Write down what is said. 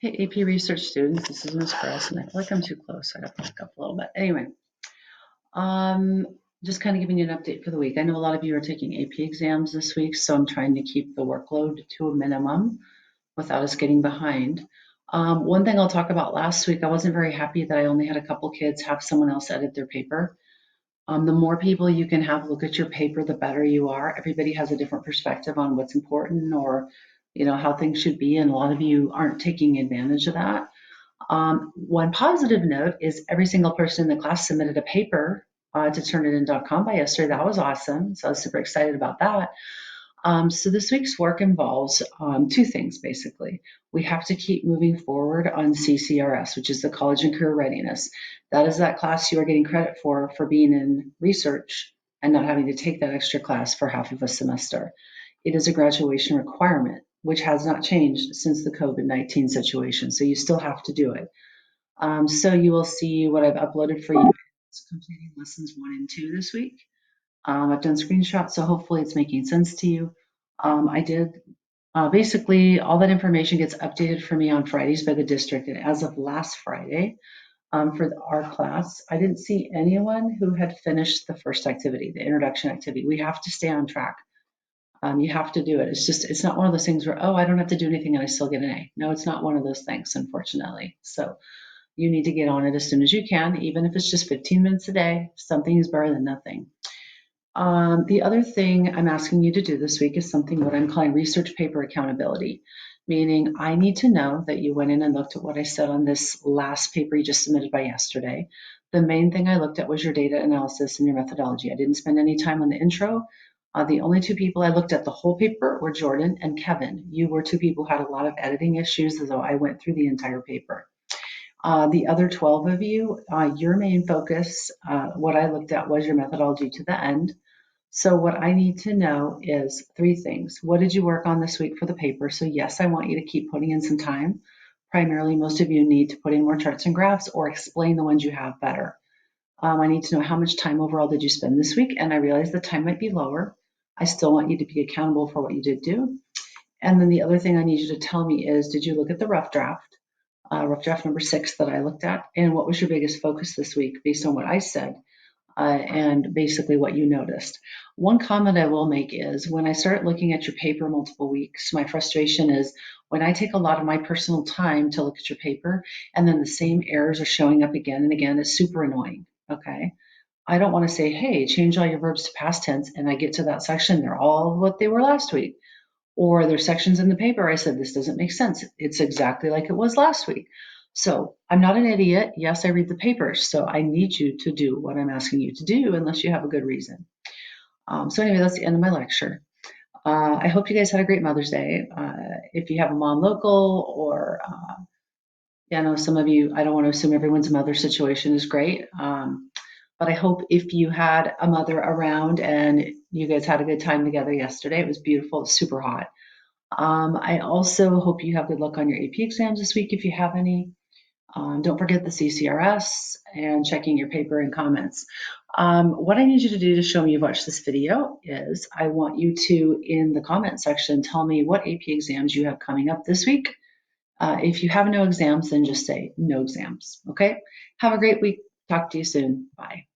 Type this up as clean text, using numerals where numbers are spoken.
Hey, AP Research students, this is Ms. Press, and I feel like I'm too close. I got to back up a little bit. Anyway, um, just kind of giving you an update for the week. I know a lot of you are taking AP exams this week, so I'm trying to keep the workload to a minimum without us getting behind. One thing I'll talk about last week, I wasn't very happy that I only had a couple kids have someone else edit their paper. The more people you can have look at your paper, the better you are. Everybody has a different perspective on what's important or how things should be, and a lot of you aren't taking advantage of that. One positive note is every single person in the class submitted a paper to Turnitin.com by yesterday. That was awesome. So I was super excited about that. So this week's work involves two things, basically. We have to keep moving forward on CCRS, which is the College and Career Readiness. That is that class you are getting credit for being in research and not having to take that extra class for half of a semester. It is a graduation requirement, which has not changed since the COVID-19 situation. So you still have to do it. So you will see what I've uploaded for you. It's completing lessons 1 and 2 this week. I've done screenshots, so hopefully it's making sense to you. I did basically all that information gets updated for me on Fridays by the district, and as of last Friday, for our class, I didn't see anyone who had finished the first activity, the introduction activity. We have to stay on track. You have to do it. It's not one of those things where, oh, I don't have to do anything and I still get an A. No, it's not one of those things, unfortunately. So you need to get on it as soon as you can, even if it's just 15 minutes a day. Something is better than nothing. The other thing I'm asking you to do this week is something what I'm calling research paper accountability, meaning I need to know that you went in and looked at what I said on this last paper you just submitted by yesterday. The main thing I looked at was your data analysis and your methodology. I didn't spend any time on the intro. The only two people I looked at the whole paper were Jordan and Kevin. You were two people who had a lot of editing issues, though I went through the entire paper. The other 12 of you, your main focus, what I looked at was your methodology to the end. So what I need to know is three things. What did you work on this week for the paper? So yes, I want you to keep putting in some time. Primarily, most of you need to put in more charts and graphs or explain the ones you have better. I need to know how much time overall did you spend this week? And I realize the time might be lower. I still want you to be accountable for what you did do. And then the other thing I need you to tell me is, did you look at the rough draft number 6 that I looked at? And what was your biggest focus this week based on what I said? And basically what you noticed. One comment I will make is when I start looking at your paper multiple weeks, my frustration is when I take a lot of my personal time to look at your paper and then the same errors are showing up again and again, it's super annoying. Okay. I don't want to say, hey, change all your verbs to past tense, and I get to that section, they're all what they were last week. Or there's sections in the paper I said, this doesn't make sense. It's exactly like it was last week. So I'm not an idiot. Yes, I read the papers. So I need you to do what I'm asking you to do unless you have a good reason. So anyway, that's the end of my lecture. I hope you guys had a great Mother's Day. If you have a mom local or, I know some of you, I don't want to assume everyone's mother situation is great. But I hope if you had a mother around and you guys had a good time together yesterday, it was beautiful, it's super hot. I also hope you have good luck on your AP exams this week if you have any. Don't forget the CCRS and checking your paper and comments. What I need you to do to show me you've watched this video is I want you to, in the comment section, tell me what AP exams you have coming up this week. If you have no exams, then just say no exams, okay? Have a great week. Talk to you soon. Bye.